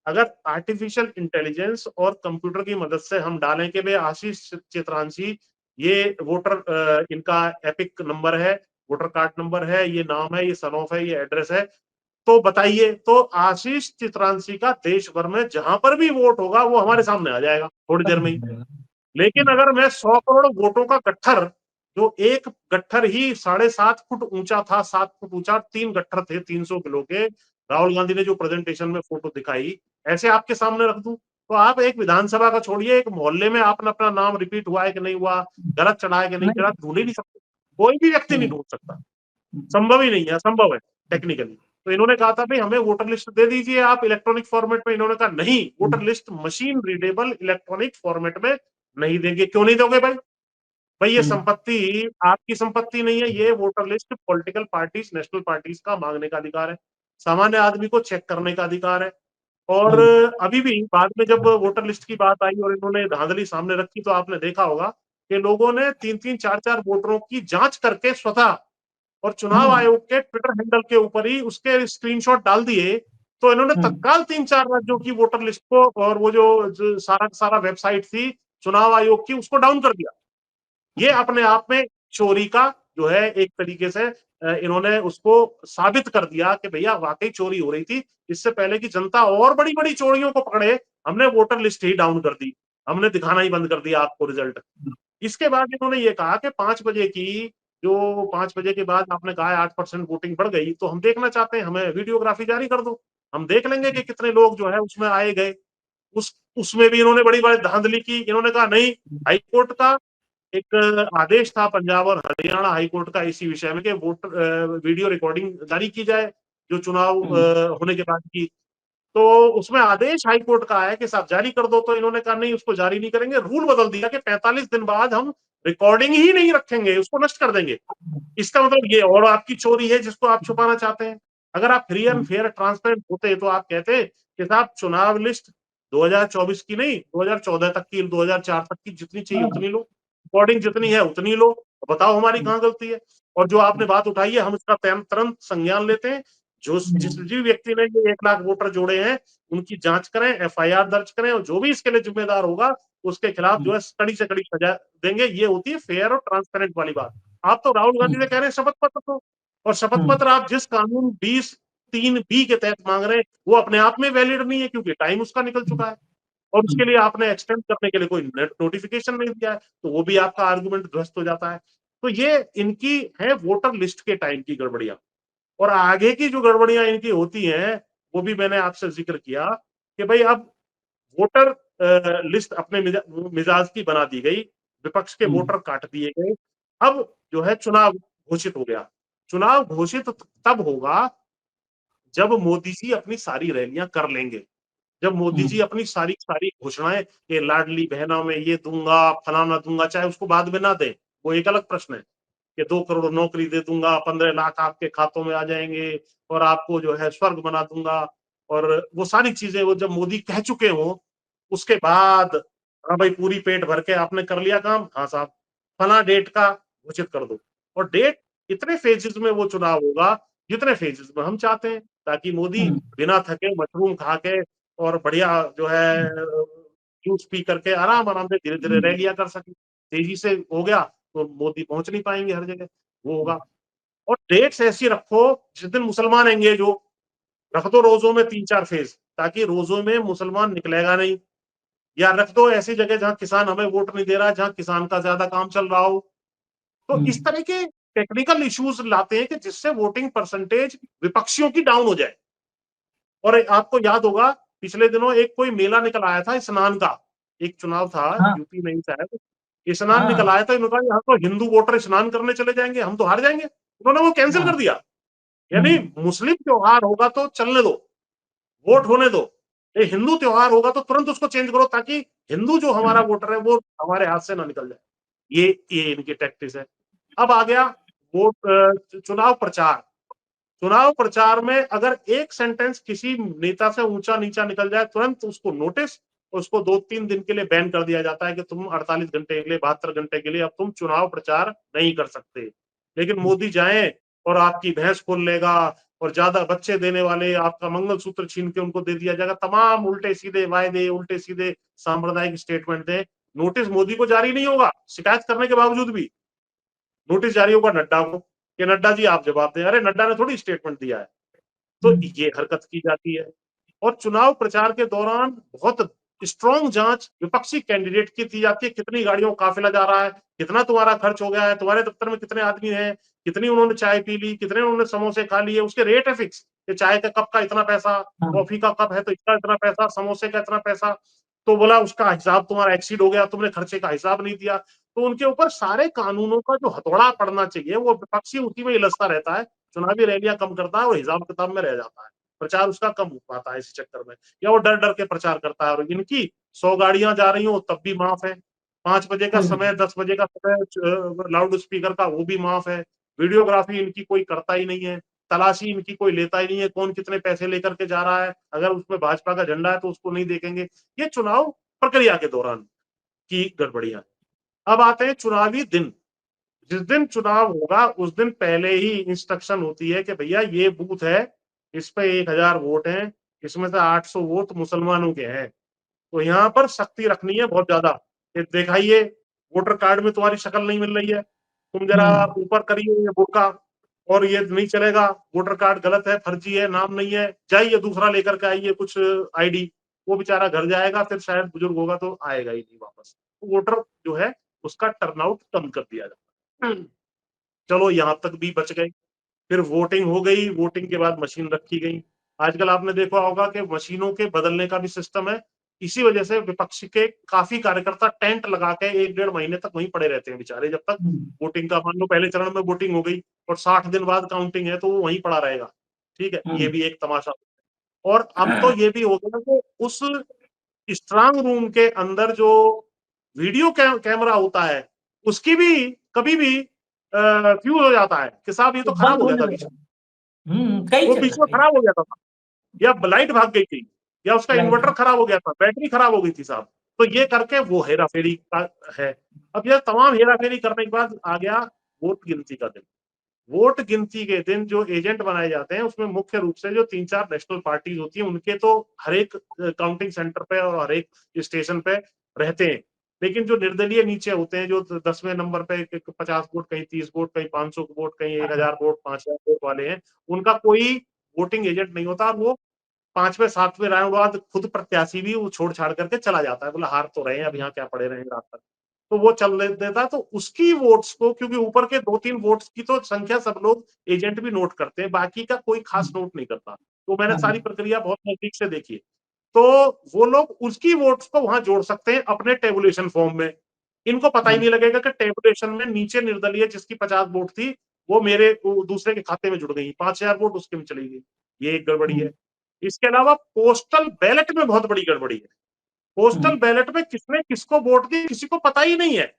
अगर आर्टिफिशियल इंटेलिजेंस और कंप्यूटर की मदद से हम डालें कि भाई आशीष चित्रांशी ये वोटर इनका एपिक नंबर है, वोटर कार्ड नंबर है, ये नाम है, ये सन ऑफ है, ये एड्रेस है, तो बताइए, तो आशीष चित्रांशी का देश भर में जहां पर भी वोट होगा वो हमारे सामने आ जाएगा थोड़ी देर में ही। लेकिन अगर मैं 100 करोड़ वोटों का गट्ठर, जो एक गट्ठर ही 7.5 फुट ऊंचा था, 7 फुट ऊंचा, 3 गट्ठर थे 300 किलो के, राहुल गांधी ने जो प्रेजेंटेशन में फोटो दिखाई, ऐसे आपके सामने रख दूं, तो आप एक विधानसभा का छोड़िए, एक मोहल्ले में आपने अपना नाम रिपीट हुआ है कि नहीं हुआ, गलत चढ़ा है कि नहीं चढ़ा, ढूंढ ही नहीं सकते, कोई भी व्यक्ति नहीं ढूंढ सकता, संभव ही नहीं है, असंभव है टेक्निकली। तो इन्होंने कहा था भाई हमें वोटर लिस्ट दे दीजिए आप इलेक्ट्रॉनिक फॉर्मेट में, इन्होंने कहा नहीं, voter list machine readable electronic format में नहीं देंगे। क्यों नहीं दोगे भाई? भाई ये संपत्ति आपकी संपत्ति नहीं है, ये voter list political parties, national parties का मांगने का अधिकार है, सामान्य आदमी को चेक करने का अधिकार है। और अभी भी बाद में जब वोटर लिस्ट की बात आई और इन्होंने धांधली सामने रखी, तो आपने देखा होगा कि लोगों ने 3-3, 4-4 वोटरों की जांच करके स्वतः और चुनाव आयोग के ट्विटर हैंडल के ऊपर ही उसके स्क्रीनशॉट डाल दिए, तो इन्होंने तत्काल 3-4 राज्यों की वोटर लिस्ट को और वो जो सारा सारा वेबसाइट थी चुनाव आयोग की, उसको डाउन कर दिया। ये अपने आप में चोरी का जो है एक तरीके से इन्होंने उसको साबित कर दिया कि भैया वाकई चोरी हो रही थी। इससे पहले कि जनता और बड़ी बड़ी चोरियों को पकड़े, हमने वोटर लिस्ट ही डाउन कर दी, हमने दिखाना ही बंद कर दिया आपको रिजल्ट। इसके बाद इन्होंने ये कहा कि 5 बजे की, जो 5 बजे के बाद आपने कहा 8% वोटिंग बढ़ गई, तो हम देखना चाहते हैं, हमें वीडियोग्राफी जारी कर दो। हम देख लेंगे कि कितने लोग जो है उसमें आए गए। उसमें भी इन्होंने बड़ी बड़ी धांधली की। इन्होंने कहा नहीं, हाईकोर्ट का एक आदेश था पंजाब और हरियाणा हाईकोर्ट का इसी विषय में कि वोटर वीडियो रिकॉर्डिंग जारी की जाए जो चुनाव होने के बाद की। तो उसमें आदेश हाईकोर्ट का है कि साहब जारी कर दो, तो इन्होंने कहा नहीं, उसको जारी नहीं करेंगे। रूल बदल दिया कि 45 दिन बाद हम रिकॉर्डिंग ही नहीं रखेंगे, उसको नष्ट कर देंगे। इसका मतलब ये और आपकी चोरी है जिसको आप छुपाना चाहते हैं। अगर आप फ्री एंड फेयर ट्रांसपेरेंट होते तो आप कहते कि साहब चुनाव लिस्ट 2024 की नहीं, 2014 तक की, 2004 तक की जितनी चाहिए उतनी लो, रिकॉर्डिंग जितनी है उतनी लो, बताओ हमारी कहाँ गलती है। और जो आपने बात उठाई है हम इसका तुरंत संज्ञान लेते हैं। जो जिस भी व्यक्ति ने ये 1 लाख वोटर जोड़े हैं उनकी जांच करें, एफआईआर दर्ज करें, और जो भी इसके लिए जिम्मेदार होगा उसके खिलाफ जो है कड़ी से कड़ी सजा देंगे। ये होती है फेयर और ट्रांसपेरेंट वाली बात। आप तो राहुल गांधी से कह रहे हैं शपथ पत्र दो, और शपथ पत्र आप जिस कानून 20(3)(b) के तहत मांग रहे हैं वो अपने आप में वैलिड नहीं है, क्योंकि टाइम उसका निकल चुका है और उसके लिए आपने एक्सटेंड करने के लिए कोई नोटिफिकेशन नहीं दिया है, तो वो भी आपका आर्गुमेंट ध्वस्त हो जाता है। तो ये इनकी है वोटर लिस्ट के टाइम की गड़बड़ियां। और आगे की जो गड़बड़ियां इनकी होती हैं वो भी मैंने आपसे जिक्र किया कि भाई अब वोटर लिस्ट अपने मिजाज की बना दी गई, विपक्ष के वोटर काट दिए गए। अब जो है चुनाव घोषित हो गया। चुनाव घोषित तब होगा जब मोदी जी अपनी सारी रैलियां कर लेंगे, जब मोदी जी अपनी सारी सारी घोषणाएं कि लाडली बहना में ये दूंगा, फलाना दूंगा, चाहे उसको बाद में ना दे, वो एक अलग प्रश्न है कि 2 करोड़ नौकरी दे दूंगा, 15 लाख आपके खातों में आ जाएंगे और आपको जो है स्वर्ग बना दूंगा, और वो सारी चीजें वो जब मोदी कह चुके हो उसके बाद, हाँ भाई पूरी पेट भर के आपने कर लिया काम, हाँ साहब फला डेट का घोषित कर दो। और डेट इतने फेजेस में वो चुनाव होगा जितने फेजेस में हम चाहते हैं, ताकि मोदी बिना थके मशरूम खा के और बढ़िया जो है जूस पी करके आराम आराम से धीरे धीरे रैलियां कर सके। तेजी से हो गया तो मोदी पहुंच नहीं पाएंगे हर जगह, वो होगा। और डेट्स ऐसी रखो जिस दिन मुसलमान एंगेज हो, रख दो रोजों में 3-4 फेज, ताकि रोजों में मुसलमान निकलेगा नहीं। या रख दो ऐसी जगह जहां किसान हमें वोट नहीं दे रहा, जहां किसान का ज्यादा काम चल रहा हो। तो इस तरह के टेक्निकल इश्यूज लाते हैं कि जिससे वोटिंग परसेंटेज विपक्षियों की डाउन हो जाए। और आपको याद होगा पिछले दिनों एक कोई मेला निकल आया था स्नान का, एक चुनाव था यूपी में ही शायद, स्नान निकल आया था, इन्होंने कहा यहाँ तो हिंदू वोटर स्नान करने चले जाएंगे, हम तो हार जाएंगे, उन्होंने वो कैंसिल कर दिया। यानी मुस्लिम त्योहार होगा तो चलने दो, वोट होने दो, ये हिंदू त्योहार होगा तो तुरंत उसको चेंज करो, ताकि हिंदू जो हमारा वोटर है वो हमारे हाथ से ना निकल जाए। ये इनकी टैक्टिस है। अब आ गया वोट चुनाव प्रचार। चुनाव प्रचार में अगर एक सेंटेंस किसी नेता से ऊंचा नीचा निकल जाए तुरंत उसको नोटिस, उसको 2-3 दिन के लिए बैन कर दिया जाता है कि तुम 48 घंटे के लिए, 72 घंटे के लिए अब तुम चुनाव प्रचार नहीं कर सकते। लेकिन मोदी जाए और आपकी भैंस खोल लेगा, और ज्यादा बच्चे देने वाले आपका मंगलसूत्र छीन के उनको दे दिया जाएगा, तमाम उल्टे सीधे वायदे, उल्टे सीधे सांप्रदायिक स्टेटमेंट दे। नोटिस मोदी को जारी नहीं होगा, शिकायत करने के बावजूद भी नोटिस जारी होगा नड्डा को कि नड्डा जी आप जवाब दें। अरे नड्डा ने थोड़ी स्टेटमेंट दिया है। तो ये हरकत की जाती है। और चुनाव प्रचार के दौरान बहुत स्ट्रॉन्ग जांच विपक्षी कैंडिडेट की जाती है, कितनी गाड़ियों का काफिला जा रहा है, कितना तुम्हारा खर्च हो गया है, तुम्हारे दफ्तर में कितने आदमी हैं, कितनी उन्होंने चाय पी ली, कितने उन्होंने समोसे खा लिए, उसके रेट है फिक्स कि चाय का कप का इतना पैसा, कॉफी का कप है तो इसका इतना पैसा, समोसे का इतना पैसा। तो बोला उसका हिसाब तुम्हारा एक्सीड हो गया, तुमने खर्चे का हिसाब नहीं दिया। तो उनके ऊपर सारे कानूनों का जो हथौड़ा पड़ना चाहिए वो विपक्षी उसी में इलझता रहता है, चुनावी रैलियां कम करता है और हिसाब किताब में रह जाता है, प्रचार उसका कम हो पाता है इस चक्कर में, या वो डर डर के प्रचार करता है। और इनकी 100 गाड़ियां जा रही हो तब भी माफ है, 5 बजे का समय, 10 बजे का समय लाउड स्पीकर का वो भी माफ है, वीडियोग्राफी इनकी कोई करता ही नहीं है, तलाशी इनकी कोई लेता ही नहीं है, कौन कितने पैसे लेकर के जा रहा है, अगर उसमें भाजपा का झंडा है तो उसको नहीं देखेंगे। ये चुनाव प्रक्रिया के दौरान की गड़बड़ियां। अब आते हैं चुनावी दिन। जिस दिन चुनाव होगा उस दिन पहले ही इंस्ट्रक्शन होती है कि भैया ये बूथ है, इस पे 1000 वोट हैं, इसमें से 800 वोट मुसलमानों के हैं, तो यहाँ पर सख्ती रखनी है बहुत ज्यादा। दिखाइए वोटर कार्ड में तुम्हारी शक्ल नहीं मिल रही है, तुम जरा ऊपर करिए ये बुर्का, और ये नहीं चलेगा, वोटर कार्ड गलत है, फर्जी है, नाम नहीं है, जाइए दूसरा लेकर के आइए कुछ आईडी। वो बेचारा घर जाएगा, फिर शायद बुजुर्ग होगा तो आएगा ही नहीं वापस। तो वोटर जो है उसका टर्नआउट कम कर दिया जाता है। चलो यहां तक भी बच गए। फिर वोटिंग हो गई, वोटिंग के बाद मशीन रखी गई। आजकल आपने देखा होगा कि मशीनों के बदलने का भी सिस्टम है। इसी वजह से विपक्ष के काफी कार्यकर्ता टेंट लगा के 1-1.5 महीने तक वहीं पड़े रहते हैं बेचारे, जब तक वोटिंग का, मान लो पहले चरण में वोटिंग हो गई और 60 दिन बाद काउंटिंग है, तो वो वहीं पड़ा रहेगा। ठीक है, ये भी एक तमाशा। और अब तो ये भी हो गया कि उस स्ट्रांग रूम के अंदर जो वीडियो कैमरा होता है, उसकी भी कभी भी फ्यूज हो जाता है कि साहब ये तो वो खराब बंद हो गया होने था बीच लगा। में, कई वो बीच जगह में कई खराब हो गया था, या लाइट भाग गई थी, या उसका लाइट। इन्वर्टर खराब हो गया था, बैटरी खराब हो गई थी साहब। तो ये करके वो हेरा फेरी का है। अब यह तमाम हेरा फेरी करने के बाद आ गया वोट गिनती का दिन। वोट गिनती के दिन जो एजेंट बनाए जाते हैं, उसमें मुख्य रूप से जो 3-4 नेशनल पार्टीज होती हैं, उनके तो हर एक काउंटिंग सेंटर पे और हर एक स्टेशन पे रहते हैं। लेकिन जो निर्दलीय नीचे होते हैं, जो 10वें नंबर पे 50 वोट, कहीं 30 वोट, कहीं 500 वोट, कहीं 1000 वोट, 5000 वोट वाले हैं, उनका कोई वोटिंग एजेंट नहीं होता। वो 5वें 7वें राउंड बाद खुद प्रत्याशी भी वो छोड़ छाड़ करके चला जाता है, बोला हार तो रहे हैं, अब यहाँ क्या पड़े रहेंगे रात तक, तो वो चल देता। तो उसकी वोट्स को, क्योंकि ऊपर के 2-3 वोट्स की तो संख्या सब लोग एजेंट भी नोट करते हैं, बाकी का कोई खास नोट नहीं करता। तो मैंने सारी प्रक्रिया बहुत नजदीक से देखी है। तो वो लोग उसकी वोट्स को वहां जोड़ सकते हैं अपने टेबुलेशन फॉर्म में। इनको पता ही नहीं लगेगा कि टेबुलेशन में नीचे निर्दलीय जिसकी 50 वोट थी, वो मेरे दूसरे के खाते में जुड़ गई, 5000 वोट उसके में चली गई। ये एक गड़बड़ी है। इसके अलावा पोस्टल बैलेट में बहुत बड़ी गड़बड़ी है। पोस्टल बैलेट में किसने किसको वोट दी, किसी को पता ही नहीं है।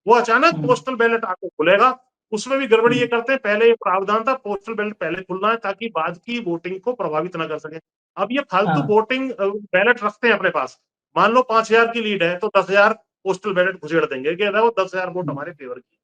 वो अचानक पोस्टल बैलेट आके खुलेगा, उसमें भी गड़बड़ी ये करते हैं। पहले ये प्रावधान था पोस्टल बैलेट पहले खुलना है, ताकि बाद की वोटिंग को प्रभावित ना कर सके। अब ये फालतू वोटिंग बैलेट रखते हैं अपने पास। मान लो 5000 की लीड है, तो 10,000 पोस्टल बैलेट घुसेड़ देंगे कि वो 10,000 वोट हमारे फेवर की।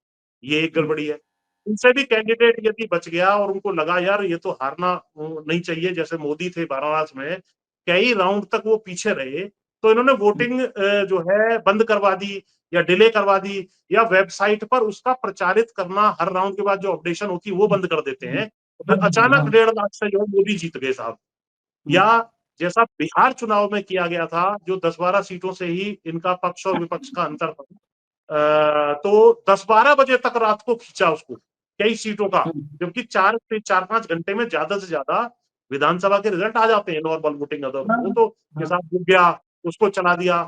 ये एक गड़बड़ी है। उनसे भी कैंडिडेट यदि बच गया और उनको लगा यार ये तो हारना नहीं चाहिए, जैसे मोदी थे वाराणसी में, कई राउंड तक वो पीछे रहे, तो इन्होंने वोटिंग जो है बंद करवा दी या डिले करवा दी, या वेबसाइट पर उसका प्रचारित करना हर राउंड के बाद जो अपडेशन होती है वो बंद कर देते हैं। तो फिर अचानक 1.5 लाख से जो है मोदी जीत गए साहब। या जैसा बिहार चुनाव में किया गया था, जो 10-12 सीटों से ही इनका पक्ष और विपक्ष का अंतर था, तो 10-12 बजे तक रात को खींचा उसको, कई सीटों का, जबकि 4-5 घंटे में ज्यादा से ज्यादा विधानसभा के रिजल्ट आ जाते हैं नॉर्मल वोटिंग अदर। वो तो के साथ जुट गया, उसको चला दिया।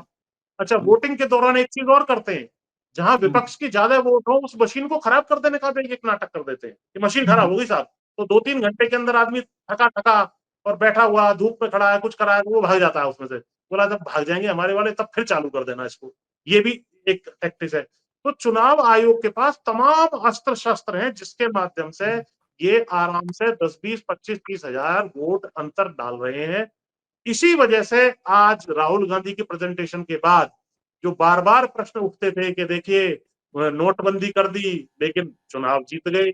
अच्छा, वोटिंग के दौरान एक चीज और करते हैं, जहां विपक्ष की ज्यादा वोट हो, उस मशीन को खराब कर देने का भी एक नाटक कर देते हैं कि मशीन खराब हो गई साहब। तो 2-3 घंटे के अंदर आदमी थका थका और बैठा हुआ धूप में खड़ा है, कुछ करा है, वो भाग जाता है उसमें से। बोला जब भाग जाएंगे हमारे वाले, तब फिर चालू कर देना इसको। ये भी एक टैक्टिस है। तो चुनाव आयोग के पास तमाम अस्त्र शस्त्र हैं, जिसके माध्यम से ये आराम से 10, 20, 25, 30 हजार वोट अंतर डाल रहे हैं। इसी वजह से आज राहुल गांधी की प्रेजेंटेशन के बाद जो बार बार प्रश्न उठते थे कि देखिए नोटबंदी कर दी लेकिन चुनाव जीत गए,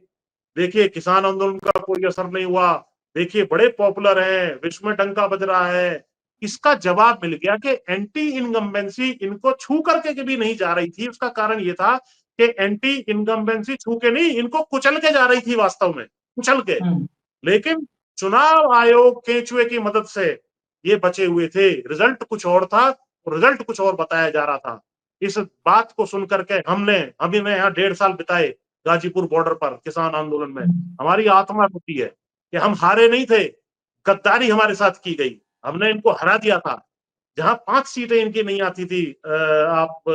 देखिए किसान आंदोलन का कोई असर नहीं हुआ, देखिए बड़े पॉपुलर हैं, विश्व में डंका बज रहा है, इसका जवाब मिल गया कि एंटी इनकम्बेंसी इनको छू करके भी नहीं जा रही थी। उसका कारण ये था कि एंटी इनकम्बेंसी छू के नहीं, इनको कुचल के जा रही थी वास्तव में, कुचल के। लेकिन चुनाव आयोग केंचुए की मदद से ये बचे हुए थे। रिजल्ट कुछ और था, रिजल्ट कुछ और बताया जा रहा था। इस बात को सुनकर के हमने यहाँ 1.5 साल बिताए गाजीपुर बॉर्डर पर किसान आंदोलन में। हमारी आत्मा रोती है कि हम हारे नहीं थे, गद्दारी हमारे साथ की गई, हमने इनको हरा दिया था। जहां 5 सीटें इनकी नहीं आती थी, आप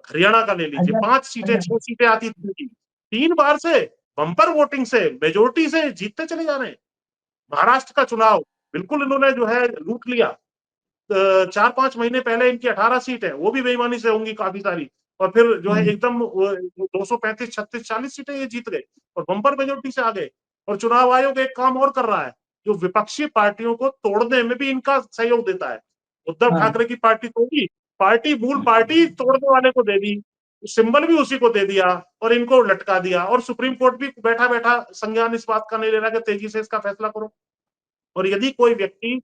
हरियाणा का ले लीजिए, 5 सीटें 6 सीटें आती थी इनकी, 3 बार से बम्पर वोटिंग से मेजोरिटी से जीतते चले जा रहे हैं। महाराष्ट्र का चुनाव बिल्कुल इन्होंने जो है लूट लिया। 4-5 महीने पहले इनकी 18 सीट है, वो भी बेईमानी से होंगी काफी सारी, और फिर जो है एकदम 235, 36, 40 सीटें ये जीत गए और बम्पर मेजोरिटी से आ गए। और चुनाव आयोग एक काम और कर रहा है, जो विपक्षी पार्टियों को तोड़ने में भी इनका सहयोग देता है। उद्धव ठाकरे की पार्टी तोड़ी, पार्टी मूल पार्टी तोड़ने वाले को दे दी, सिंबल भी उसी को दे दिया और इनको लटका दिया। और सुप्रीम कोर्ट भी बैठा बैठा संज्ञान इस बात का नहीं ले रहा कि तेजी से इसका फैसला करो। और यदि कोई व्यक्ति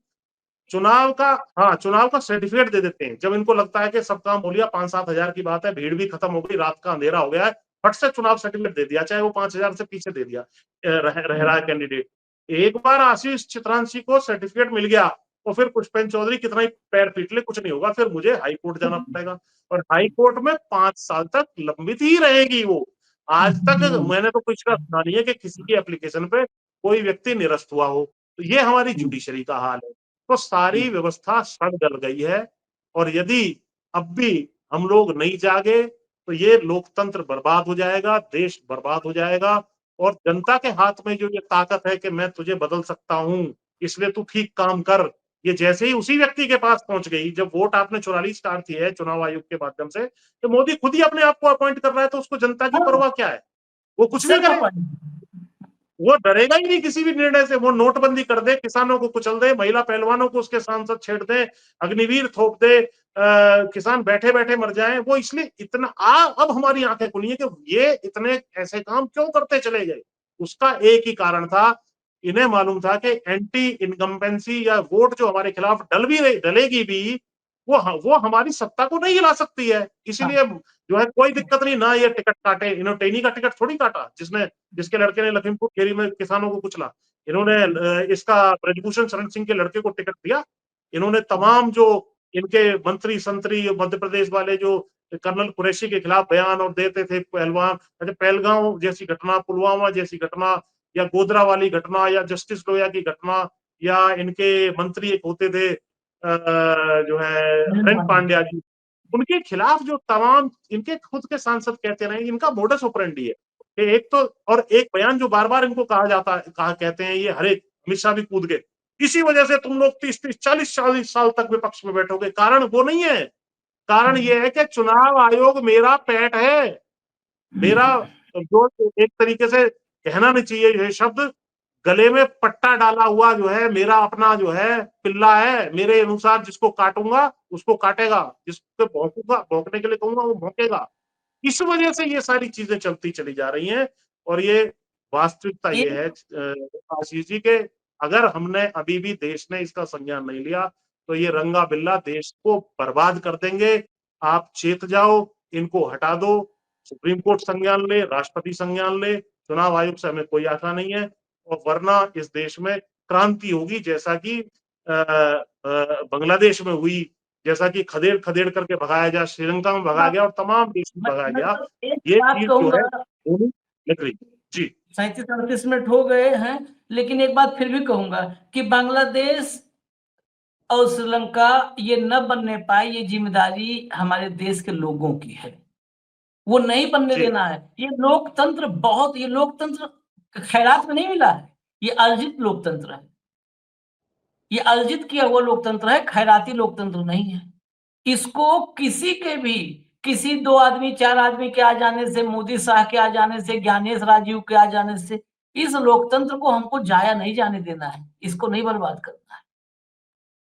चुनाव का, हाँ, चुनाव का सर्टिफिकेट दे देते हैं, जब इनको लगता है कि सब काम हो लिया, 5-7 हजार की बात है, भीड़ भी खत्म हो गई, रात का अंधेरा हो गया है, फट से चुनाव सर्टिफिकेट दे दिया, चाहे वो 5,000 से पीछे दे दिया रह रहा है कैंडिडेट। एक बार आशीष चित्रांशी को सर्टिफिकेट मिल गया, तो फिर पुष्पेंद्र चौधरी कितना ही पैर पीट ले, कुछ नहीं होगा, फिर मुझे हाई कोर्ट जाना पड़ेगा। और हाई कोर्ट में 5 साल तक लंबित ही रहेगी वो। आज तक मैंने तो कुछ का सुना नहीं है कि किसी की एप्लीकेशन पे कोई व्यक्ति निरस्त हुआ हो। तो ये हमारी जुडिशरी का हाल है। तो सारी व्यवस्था सड़ गल गई है, और यदि अब भी हम लोग नहीं जागे तो ये लोकतंत्र बर्बाद हो जाएगा, देश बर्बाद हो जाएगा। और जनता के हाथ में जो ये ताकत है कि मैं तुझे बदल सकता हूं, इसलिए तू ठीक काम कर, ये जैसे ही उसी व्यक्ति के पास पहुंच गई, जब वोट आपने 44 स्टार थी है चुनाव आयोग के माध्यम से, तो मोदी खुद ही अपने आप को अपॉइंट कर रहा है, तो उसको जनता की हाँ, परवाह क्या है? वो कुछ भी सेल्फ करे, अपॉइंट। वो डरेगा ही नहीं किसी भी निर्णय से। वो नोटबंदी कर दे, किसानों को कुचल दे, महिला पहलवानों को उसके सांसद छेड़ दे, अग्निवीर थोप दे, किसान बैठे बैठे मर जाएं, वो इसलिए इतना अब हमारी आंखें खुली है कि ये इतने ऐसे काम क्यों करते चले गए। उसका एक ही कारण था, इन्हें मालूम था कि एंटी इनकम्बेंसी या वोट जो हमारे खिलाफ डलेगी भी, वो हमारी सत्ता को नहीं हिला सकती है। इसीलिए जो है कोई दिक्कत नहीं ना, ये टिकट काटे, इन्होंने टेनी का टिकट थोड़ी काटा, जिसके लड़के ने लखीमपुर खीरी में किसानों को कुचला। इन्होंने इसका ब्रजभूषण शरण सिंह के लड़के को टिकट दिया। इन्होंने तमाम जो इनके मंत्री संतरी मध्य प्रदेश वाले जो कर्नल कुरैशी के खिलाफ बयान और देते थे, पहलवान, पहलगांव जैसी घटना, पुलवामा जैसी घटना, या गोधरा वाली घटना, या जस्टिस लोया की घटना, या इनके मंत्री एक होते थे जो है हरेंद्र पांड्या जी, उनके खिलाफ जो तमाम इनके खुद के सांसद कहते रहे, इनका मोडस ऑपरेंडी है कि एक तो, और एक बयान जो बार बार इनको कहा जाता है, कहा कहते हैं ये हर एक, अमित शाह भी कूद गए, इसी वजह से तुम लोग 30-30 40-40 साल तक विपक्ष में बैठोगे। कारण वो नहीं है, कारण ये है कि चुनाव आयोग मेरा पेट है, मेरा, जो एक तरीके से कहना नहीं चाहिए ये शब्द, गले में पट्टा डाला हुआ जो है मेरा अपना जो है पिल्ला है, मेरे अनुसार जिसको काटूंगा उसको काटेगा, जिसको भौंकूंगा, भौंकने के लिए कहूंगा वो भौंकेगा। इस वजह से ये सारी चीजें चलती चली जा रही हैं। और ये वास्तविकता ये है आशीष जी के, अगर हमने अभी भी देश ने इसका संज्ञान नहीं लिया तो ये रंगा बिल्ला देश को बर्बाद कर देंगे। आप चेत जाओ, इनको हटा दो, सुप्रीम कोर्ट संज्ञान ले, राष्ट्रपति संज्ञान ले, चुनाव आयोग से हमें कोई आशा नहीं है, और वरना इस देश में क्रांति होगी, जैसा कि बांग्लादेश में हुई, जैसा कि खदेड़ खदेड़ करके भगाया गया, श्रीलंका में भगाया गया और तमाम देश में भगाया गया। मतलब एक ये बात चीज जो है कहूंगा, होनी लग रही। जी 37-38 मिनट हो गए हैं, लेकिन एक बात फिर भी कहूंगा कि बांग्लादेश और श्रीलंका ये न बनने पाए, ये जिम्मेदारी हमारे देश के लोगों की है, वो नहीं बनने जी देना है। ये लोकतंत्र बहुत, ये लोकतंत्र खैरात में नहीं मिला है, ये अर्जित लोकतंत्र है, ये अर्जित किया हुआ लोकतंत्र है, खैराती लोकतंत्र नहीं है। इसको किसी के भी, किसी 2 आदमी 4 आदमी के आ जाने से, मोदी शाह के आ जाने से, ज्ञानेश राजीव के आ जाने से, इस लोकतंत्र को हमको जाया नहीं जाने देना है, इसको नहीं बर्बाद करना है।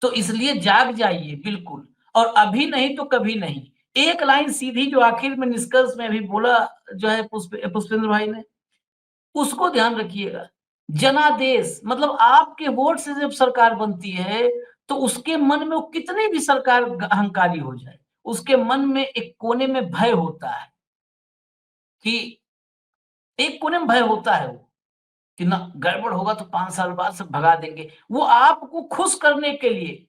तो इसलिए जाग जाइए बिल्कुल, और अभी नहीं तो कभी नहीं। एक लाइन सीधी जो आखिर में निष्कर्ष में अभी बोला जो है पुष्पेंद्र भाई ने, उसको ध्यान रखिएगा। जनादेश मतलब आपके वोट से जब सरकार बनती है, तो उसके मन में वो कितनी भी सरकार अहंकारी हो जाए, उसके मन में एक कोने में भय होता है कि, एक कोने में भय होता है वो कि ना गड़बड़ होगा तो 5 साल बाद सब भगा देंगे। वो आपको खुश करने के लिए,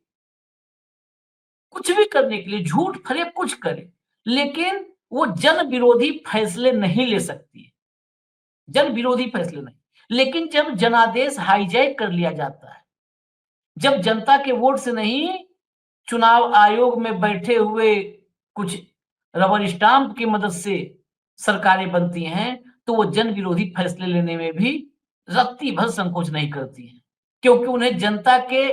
कुछ भी करने के लिए, झूठ फरेब कुछ करे, लेकिन वो जन विरोधी फैसले नहीं ले सकती है, जन विरोधी फैसले नहीं। लेकिन जब जनादेश हाईजैक कर लिया जाता है, जब जनता के वोट से नहीं, चुनाव आयोग में बैठे हुए कुछ रबर स्टाम्प की मदद से सरकारें बनती हैं, तो वो जन विरोधी फैसले लेने में भी रत्ती भर संकोच नहीं करती हैं, क्योंकि उन्हें जनता के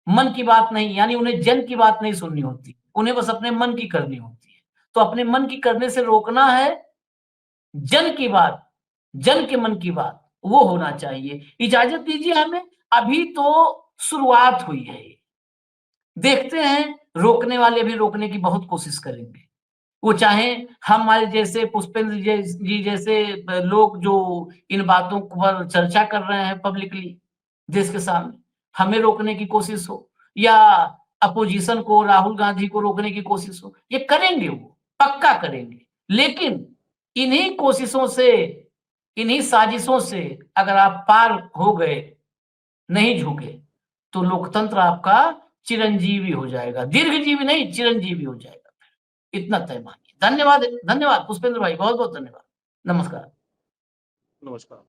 मन की बात नहीं, यानी उन्हें जन की बात नहीं सुननी होती, उन्हें बस अपने मन की करनी होती है। तो अपने मन की करने से रोकना है, जन की बात, जन के मन की बात, वो होना चाहिए। इजाजत दीजिए हमें, अभी तो शुरुआत हुई है ये। देखते हैं, रोकने वाले भी रोकने की बहुत कोशिश करेंगे। वो चाहे हमारे जैसे पुष्पेंद्र जी जैसे लोग जो इन बातों पर चर्चा कर रहे हैं पब्लिकली देश के सामने, हमें रोकने की कोशिश हो, या अपोजिशन को, राहुल गांधी को रोकने की कोशिश हो, ये करेंगे, वो पक्का करेंगे। लेकिन इन्हीं कोशिशों से, इन्हीं साजिशों से अगर आप पार हो गए, नहीं झुके, तो लोकतंत्र आपका चिरंजीवी हो जाएगा, दीर्घजीवी नहीं, चिरंजीवी हो जाएगा। इतना तय मानिए। धन्यवाद, धन्यवाद पुष्पेंद्र भाई, बहुत बहुत धन्यवाद। नमस्कार। नमस्कार।